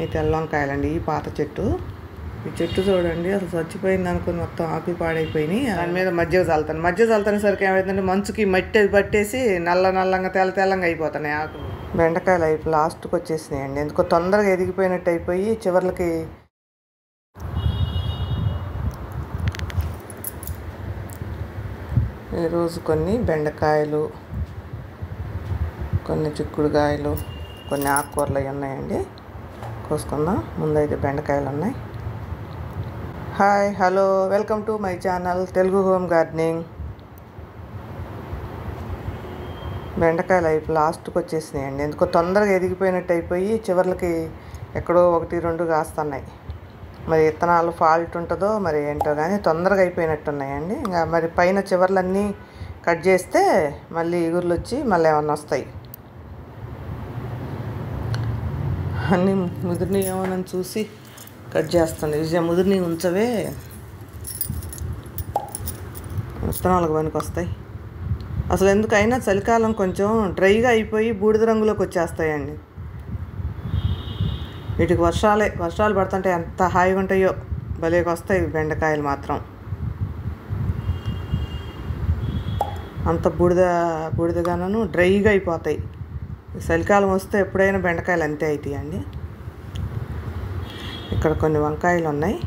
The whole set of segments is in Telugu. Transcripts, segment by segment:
ఈ తెల్ల వంకాయలండి. ఈ పాత చెట్టు, ఈ చెట్టు చూడండి అసలు చచ్చిపోయింది అనుకుని మొత్తం ఆకులు పాడైపోయినాయి. దాని మీద మజ్జిగ చల్లుతాను. మజ్జిగ చల్లుతానేసరికి ఏమవుతుందంటే మంచుకి మట్టి అది పట్టేసి నల్లంగా తెల్లంగా అయిపోతున్నాయి ఆకులు. బెండకాయలు అయిపోయి లాస్ట్కి వచ్చేసినాయండి. ఎందుకో తొందరగా ఎదిగిపోయినట్టు అయిపోయి చివర్లకి ఈరోజు కొన్ని బెండకాయలు, కొన్ని చిక్కుడుకాయలు, కొన్ని ఆకుకూరలు అవి ఉన్నాయండి. కోసుకుందాం. ముందైతే బెండకాయలు ఉన్నాయి. Hi, hello, welcome to my channel Telugu home gardening. బెండకాయలు అయిపోయి లాస్ట్కి వచ్చేసినాయండి. ఎందుకో తొందరగా ఎదిగిపోయినట్టు అయిపోయి చివర్లకి ఎక్కడో 1-2 కాస్తున్నాయి. మరి విత్తనాలు ఫాల్ట్ ఉంటుందో మరి ఏంటో కానీ తొందరగా అయిపోయినట్టున్నాయండి. ఇంకా మరి పైన చివర్లన్నీ కట్ చేస్తే మళ్ళీ ఇగుర్లు వచ్చి మళ్ళీ ఏమన్నా వస్తాయి. అన్నీ ముదిరిని ఏమోనని చూసి కట్ చేస్తుంది. విజయ ముదిరిని ఉంచవే, విత్తనాలకు పనికి వస్తాయి. అసలు ఎందుకైనా చలికాలం కొంచెం డ్రైగా అయిపోయి బూడిద రంగులోకి వచ్చేస్తాయండి. వీటికి వర్షాలు పడుతుంటే ఎంత హాయిగా ఉంటాయో, భలేగా వస్తాయి బెండకాయలు మాత్రం. అంత బూడిదగాను డ్రైగా అయిపోతాయి. చలికాలం వస్తే ఎప్పుడైనా బెండకాయలు అంతే అవుతాయండి. ఇక్కడ కొన్ని వంకాయలు ఉన్నాయి.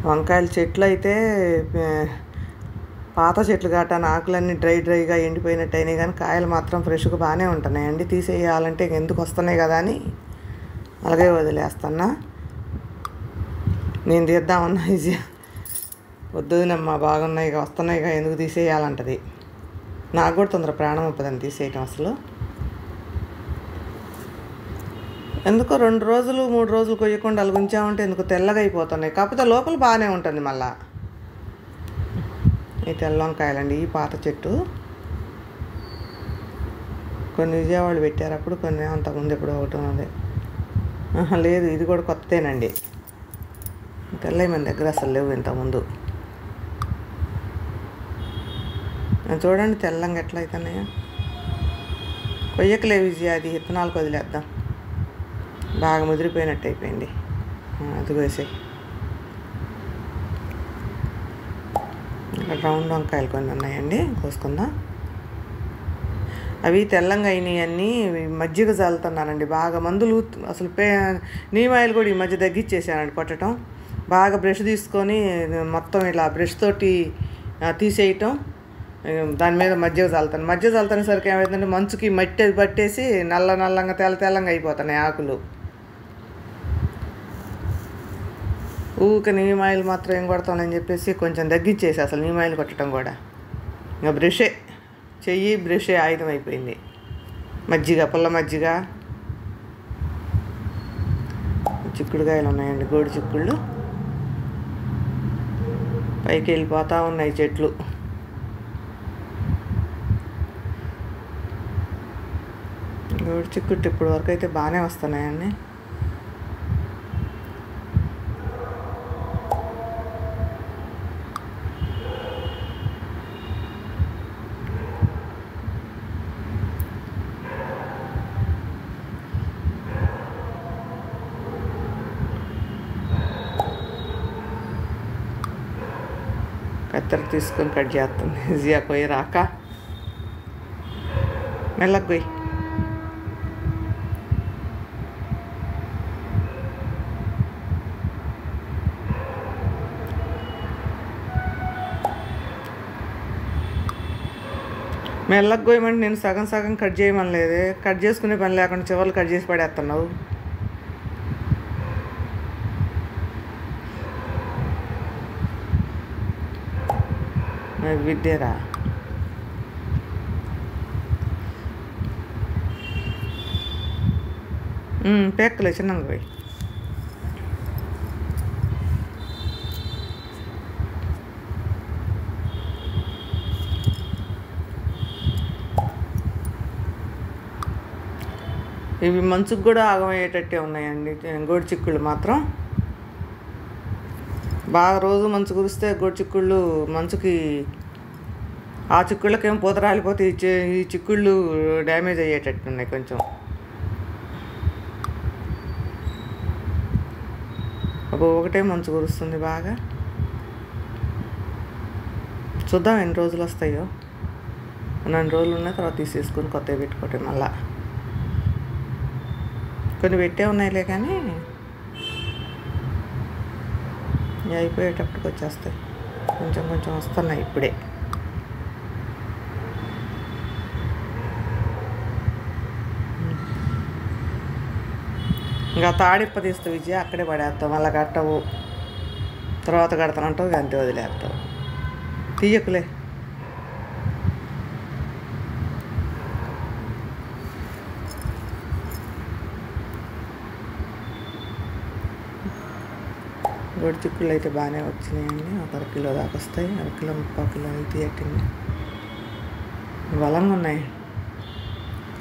వంకాయల చెట్లు అయితే పాత చెట్లు కాటాను ఆకులన్నీ డ్రైగా ఎండిపోయినట్టు అయినాయి, కానీ కాయలు మాత్రం ఫ్రెష్గా బాగానే ఉంటున్నాయండి. తీసేయాలంటే ఎందుకు వస్తున్నాయి కదా అని అలాగే వదిలేస్తున్నా. నేను తీద్దామన్నా ఈజీ వద్దునమ్మా, బాగున్నాయి వస్తున్నాయిగా ఎందుకు తీసేయాలంటది. నాకు కూడా తొందర ప్రాణం ఒప్పదని తీసేయటం. అసలు ఎందుకో 2 రోజులు 3 రోజులు కొయ్యకుండా అలా ఉంచామంటే ఎందుకు తెల్లగా అయిపోతున్నాయి. కాకపోతే లోపల బాగానే ఉంటుంది మళ్ళా. ఈ తెల్ల వంకాయలండి. ఈ పాత చెట్టు, కొన్ని విజయవాడలు పెట్టారు అప్పుడు, కొన్ని అంతకుముందు ఎప్పుడు ఒకటి ఉంది. లేదు, ఇది కూడా కొత్తదేనండి. తెల్లవి మన దగ్గర అసలు లేవు ఇంతకుముందు. చూడండి తెల్లంగా ఎట్లా అవుతున్నాయో. కొయ్యకలేవు విజయ, అది విత్తనాలకు వదిలేద్దాం. బాగా ముదిరిపోయినట్టు అయిపోయింది. అది వేసాయి. రౌండ్ వంకాయలు కొన్ని ఉన్నాయండి, కోసుకుందాం. అవి తెల్లంగా అయినాయి అన్నీ మజ్జిగ చల్లుతున్నానండి. బాగా మందులు అసలు నీమ్ ఆయిల్ కూడా ఈ మధ్య తగ్గించేసానండి కొట్టడం. బాగా బ్రష్ తీసుకొని మొత్తం ఇలా బ్రష్ తోటి తీసేయటం, దాని మీద మజ్జిగ చల్లుతాను. మజ్జిగ చల్లుతానేసరికి ఏమవుతుందంటే మంచుకి మట్టి అది పట్టేసి నల్లంగా తెల్లంగా అయిపోతున్నాయి ఆకులు. ఊరికే నీమ్ ఆయిల్ మాత్రం ఏం కొడతామని చెప్పేసి కొంచెం తగ్గించేసి అసలు నీమ్ ఆయిల్ కొట్టడం కూడా. ఇంకా బ్రషే బ్రషే ఆయుధం అయిపోయింది. మజ్జిగ, పుల్ల మజ్జిగ. చిక్కుడుకాయలు ఉన్నాయండి, గోడు చిక్కుళ్ళు పైకి వెళ్ళిపోతూ ఉన్నాయి చెట్లు. గోడు చిక్కుడు ఇప్పుడు వరకు అయితే బాగానే వస్తున్నాయండి. కత్తెర తీసుకొని కట్ చేస్తుంది ఈజీగా. కొయ్యి రాక మెల్లగా కొయ్యి. మెల్లగా కొయ్యమంటే నేను సగం కట్ చేయమనలేదు. కట్ చేసుకునే పని లేకుండా చివర్లు కట్ చేసి పడేస్తున్నావు. విద్యరా పేక్కలే చిన్నగా పోయి. ఇవి మంచుకు కూడా ఆగమయ్యేటట్టే ఉన్నాయండి. గోడు చిక్కుళ్ళు మాత్రం బాగా రోజు మంచు కురిస్తే గోడు చిక్కుళ్ళు మంచుకి ఆ చిక్కుళ్ళకేమో పూత రాలిపోతే ఈ చిక్కుళ్ళు డ్యామేజ్ అయ్యేటట్టు ఉన్నాయి కొంచెం. అబ్బో ఒకటే మంచు కురుస్తుంది బాగా. చూద్దాం ఎన్ని రోజులు వస్తాయో. 2 రోజులు ఉన్న తర్వాత తీసేసుకుని కొత్తవి పెట్టుకోవటం. మళ్ళా కొన్ని పెట్టే ఉన్నాయిలే కానీ అయిపోయేటప్పటికి వచ్చేస్తాయి. కొంచెం కొంచెం వస్తున్నాయి ఇప్పుడే. ఇంకా తాడిప్ప తీస్తే విజయ అక్కడే పడేస్తావు. మళ్ళీ కట్టవు, తర్వాత కడతానంటావు, అంతే వదిలేస్తావు. తీయకులే. గొడి చిక్కుళ్ళు అయితే బాగానే వచ్చినాయండి. ఒక 1 కిలో దాకా వస్తాయి. 1 కిలో 3/4 కిలో అయితే ఎట్టింది. బలంగా ఉన్నాయి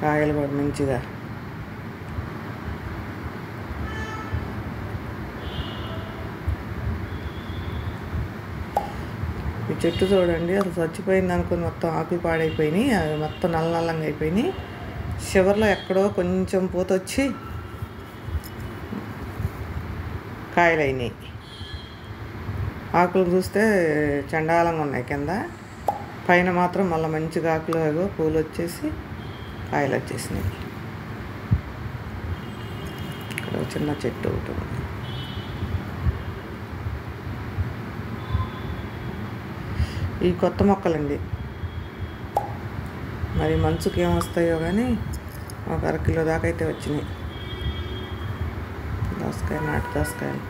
కాయలు కూడా మంచిగా. ఈ చెట్టు చూడండి, అసలు చచ్చిపోయింది అనుకుని మొత్తం ఆకులు పాడైపోయినాయి. అవి మొత్తం నల్లంగా అయిపోయినాయి. చివర్లో ఎక్కడో కొంచెం పూత వచ్చి కాయలు అయినాయి. ఆకులు చూస్తే చండాలంగా ఉన్నాయి కింద, పైన మాత్రం మళ్ళీ మంచిగా ఆకులు పూలు వచ్చేసి కాయలు వచ్చేసినాయి. ఇక్కడ చిన్న చెట్టు ఒకటి ఉంది. ఈ కొత్త మొక్కలండి, మరి మంచుకి ఏమొస్తాయో కానీ ఒక 1 కిలో దాకా అయితే వచ్చినాయి. దోసకాయ, నాటు దోసకాయలు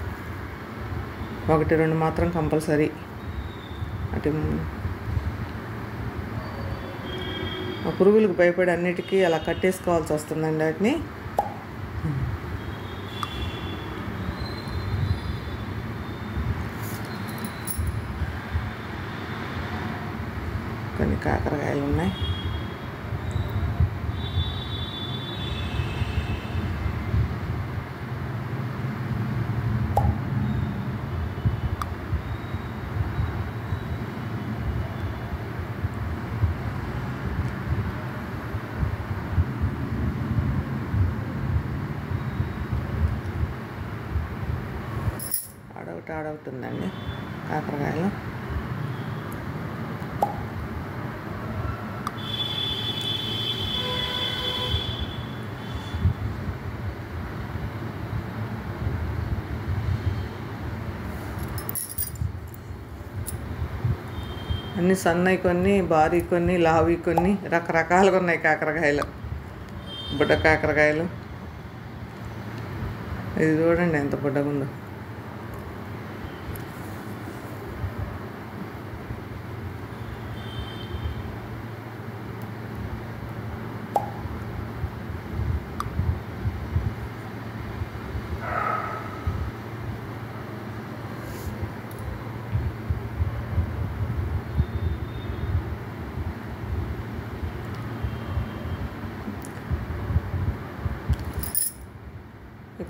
1-2 మాత్రం కంపల్సరీ. అటు ఆ పురుగులకు భయపడి అన్నిటికీ అలా కట్టేసుకోవాల్సి వస్తుందండి వాటిని. కొన్ని కాకరకాయలు ఉన్నాయి. ఆడొకటి ఉందండి కాకరకాయలు. అన్ని సన్నవి కొన్ని, భారీ కొన్ని, లావి కొన్ని, రకరకాలుగా ఉన్నాయి కాకరకాయలు. బుడ్డ కాకరకాయలు ఇది చూడండి ఎంత బుడ్డగా ఉందో.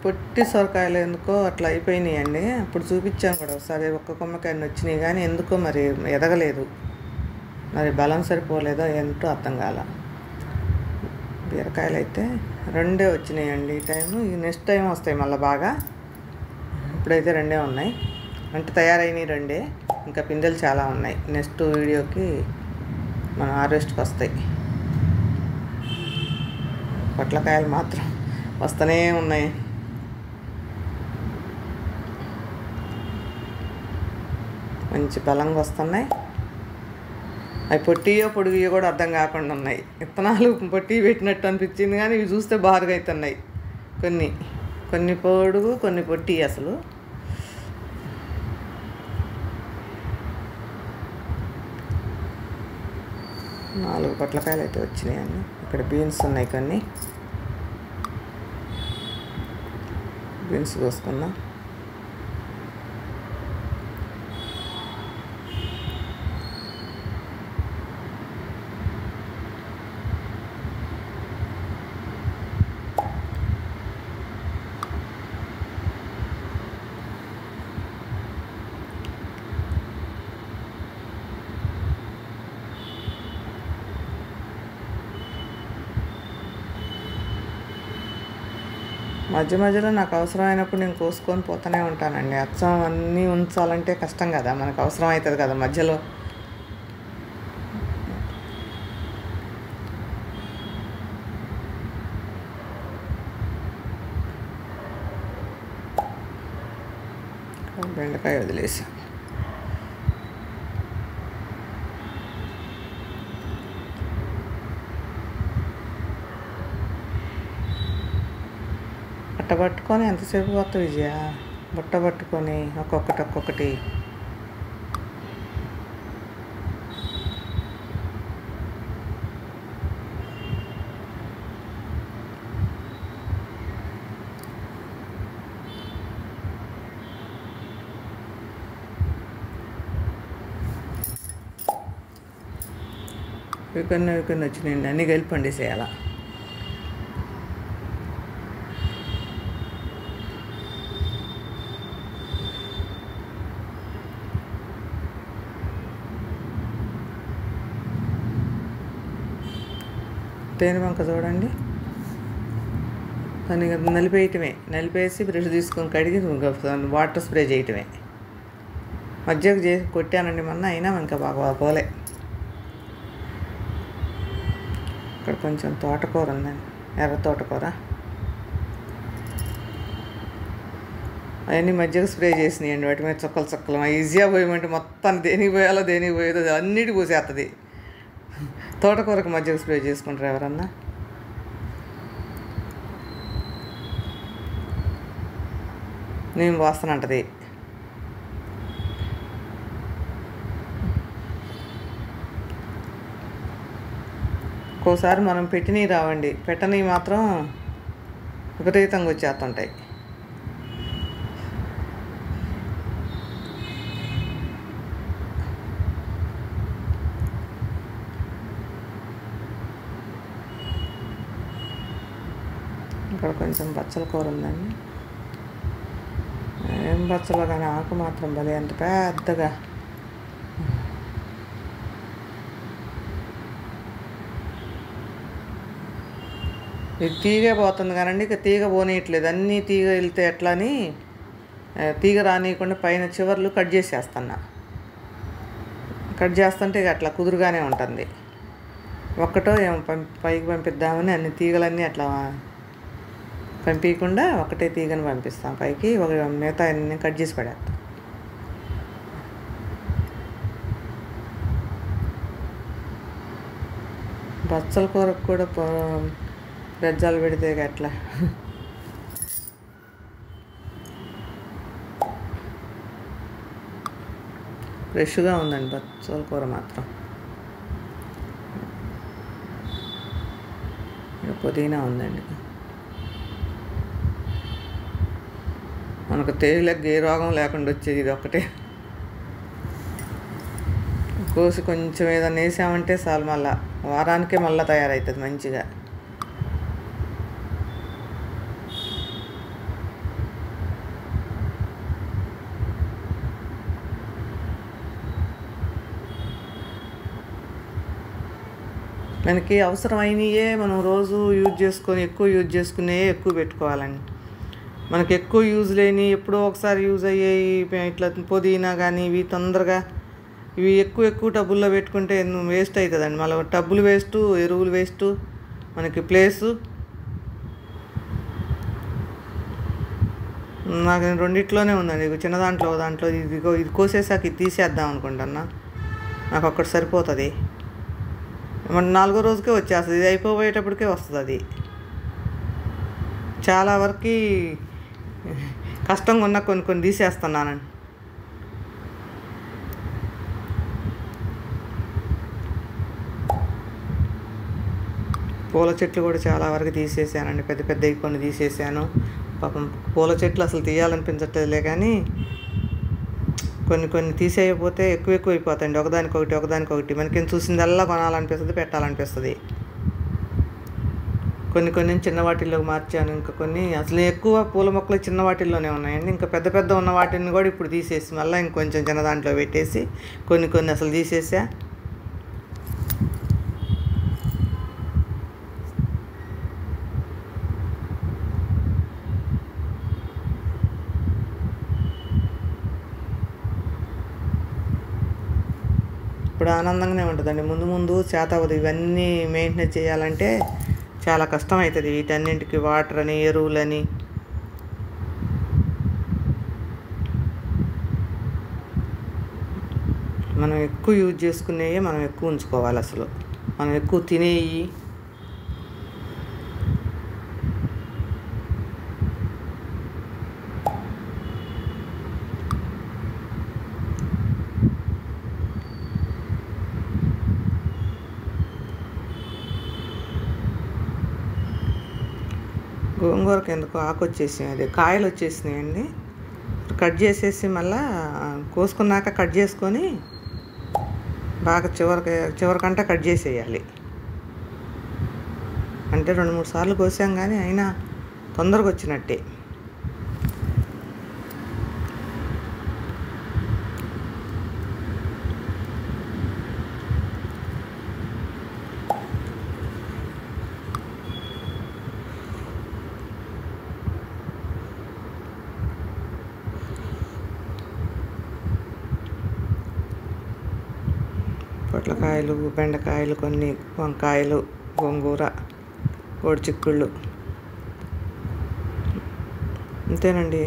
పొట్టి సొరకాయలు ఎందుకో అట్లా అయిపోయినాయండి. అప్పుడు చూపించాను కూడా ఒకసారి, ఒక్క కొమ్మకాయని వచ్చినాయి కానీ ఎందుకో మరి ఎదగలేదు. మరి బలం సరిపోలేదో ఏంటో అర్థం కాల. బీరకాయలు అయితే 2 వచ్చినాయండి ఈ టైము. ఈ నెక్స్ట్ టైం వస్తాయి మళ్ళీ బాగా. ఇప్పుడైతే 2 ఉన్నాయి, అంటే తయారైనవి 2. ఇంకా పిందెలు చాలా ఉన్నాయి. నెక్స్ట్ వీడియోకి మన హార్వెస్ట్కి వస్తాయి. పొట్లకాయలు మాత్రం వస్తూనే ఉన్నాయి. మంచి బలంగా వస్తున్నాయి. అవి పొట్టియో పొడిగియో కూడా అర్థం కాకుండా ఉన్నాయి. విత్తనాలు పొట్టి పెట్టినట్టు అనిపించింది కానీ ఇవి చూస్తే బారుగా అవుతున్నాయి. కొన్ని పొడుగు, కొన్ని పొట్టి. అసలు నాలుగు పొట్లకాయలు అయితే వచ్చినాయండి. ఇక్కడ బీన్స్ ఉన్నాయి, కొన్ని బీన్స్ కోసుకున్నాం. మధ్య మధ్యలో నాకు అవసరమైనప్పుడు నేను కోసుకొని పోతూనే ఉంటానండి. అచ్చం అన్నీ ఉంచాలంటే కష్టం కదా, మనకు అవసరం అవుతుంది కదా మధ్యలో. బెండకాయ వదిలేసాను. బుట్ట పట్టుకొని ఎంతసేపు పోతావు విజయ? బుట్ట పట్టుకొని ఒక్కొక్కటి వికన్న వచ్చినాయండి, అన్నీ కలిపి పండేసేయాల. తేనె వంక చూడండి, దాన్ని నలిపేయటమే. నలిపేసి బ్రష్ తీసుకొని కడిగి వాటర్ స్ప్రే చేయటమే. మజ్జిగ చేసి కొట్టానండి మొన్న, అయినా ఇంకా బాగా పోలే. ఇక్కడ కొంచెం తోటకూర ఉందండి, ఎర్ర తోటకూర. అవన్నీ మజ్జిగ స్ప్రే చేసినాయండి, వాటి మీద చుక్కలు ఈజీగా పోయమంటే మొత్తాన్ని దేనికి పోయేదో అన్నిటి పోసేస్తుంది. తోటకూరకు మజ్జిగ స్ప్రే చేసుకుంటారు ఎవరన్నా? నేను పోస్తానంటది. ఒక్కోసారి మనం పెట్టినవి రావండి, పెట్టనివి మాత్రం విపరీతంగా వచ్చేస్తుంటాయి. ఇక్కడ కొంచెం బచ్చల కూర ఉందండి. ఏం బచ్చలో కానీ ఆకు మాత్రం భలే అంత పెద్దగా. ఇది తీగ పోతుంది కానండి, ఇక తీగ పోనీయట్లేదు. అన్నీ తీగ వెళ్తే ఎట్లా అని తీగ రానియకుండా పైన చివర్లు కట్ చేసేస్తున్నా. కట్ చేస్తుంటే ఇక అట్లా కుదురుగానే ఉంటుంది. ఒక్కటో ఏమో పైకి పంపిద్దామని అన్ని తీగలన్నీ అట్లా పంపించకుండా ఒకటే తీగని పంపిస్తాం పైకి, ఒక మిగతా అన్ని కట్ చేసి పడేస్తాం. బచ్చల కూరకు కూడా గజ్జాలు పెడితే అట్లా ఫ్రెష్గా ఉందండి బచ్చల కూర మాత్రం. పుదీనా ఉందండి. మనకు తేలిక ఏ రోగం లేకుండా వచ్చేది ఇది ఒక్కటే. కోసి కొంచెం ఏదైనా వేసామంటే చాలు, మళ్ళా వారానికే మళ్ళీ తయారవుతుంది మంచిగా. మనకి అవసరమైనయే మనం రోజు ఎక్కువ యూజ్ చేసుకునే ఎక్కువ పెట్టుకోవాలండి. మనకి ఎక్కువ యూజ్ లేని ఎప్పుడో ఒకసారి యూజ్ అయ్యేవి ఇట్లా పుదీనా కానీ ఇవి తొందరగా ఇవి ఎక్కువ టబ్బుల్లో పెట్టుకుంటే వేస్ట్ అవుతుందండి. మళ్ళీ టబ్బులు వేస్టు, ఎరువులు వేస్టు, మనకి ప్లేసు. నాకు రెండిట్లోనే ఉందండి. ఇది చిన్న దాంట్లో ఇది కోసేసాక ఇది తీసేద్దాం అనుకుంటున్నా. నాకు ఒక్కటి సరిపోతుంది. మన 4వ రోజుకే వచ్చేస్తుంది, ఇది అయిపోయేటప్పటికే వస్తుంది. అది చాలా వరకు కష్టంగా ఉన్న కొన్ని తీసేస్తున్నానండి. పూల చెట్లు కూడా చాలా వరకు తీసేసానండి, పెద్దవి కొన్ని తీసేసాను. పాపం పూల చెట్లు అసలు తీయాలనిపించట్లేదులే, కానీ కొన్ని తీసేయకపోతే ఎక్కువ అయిపోతాయండి. ఒకదానికొకటి మనకేం చూసిందల్లా కొనాలనిపిస్తుంది, పెట్టాలనిపిస్తుంది. కొన్ని చిన్న వాటిల్లోకి మార్చాను. ఇంకా కొన్ని అసలు ఎక్కువ పూల మొక్కలు చిన్న వాటిల్లోనే ఉన్నాయండి. ఇంకా పెద్ద ఉన్న వాటిని కూడా ఇప్పుడు తీసేసి మళ్ళీ ఇంకొంచెం చిన్న దాంట్లో పెట్టేసి కొన్ని అసలు తీసేసా. ఇప్పుడు ఆనందంగానే ఉంటుందండి. ముందు ముందు చేతవదు ఇవన్నీ మెయింటెనెన్స్ చేయాలంటే చాలా కష్టం అవుతుంది. వీటన్నింటికి వాటర్ అని, ఎరువులని. మనం ఎక్కువ యూజ్ చేసుకునేవి మనం ఎక్కువ ఉంచుకోవాలి. అసలు మనం ఎక్కువ తినేవి గోంగూరకి ఎందుకు ఆకు వచ్చేసినాయి, అదే కాయలు వచ్చేసినాయండి. కట్ చేసేసి మళ్ళా కోసుకున్నాక కట్ చేసుకొని బాగా చివరికంటే కట్ చేసేయాలి. అంటే 2-3 సార్లు కోసాం కానీ అయినా తొందరగా వచ్చినట్టే. పొట్లకాయలు, బెండకాయలు, కొన్ని వంకాయలు, గోంగూర, కోడి చిక్కుళ్ళు, అంతేనండి.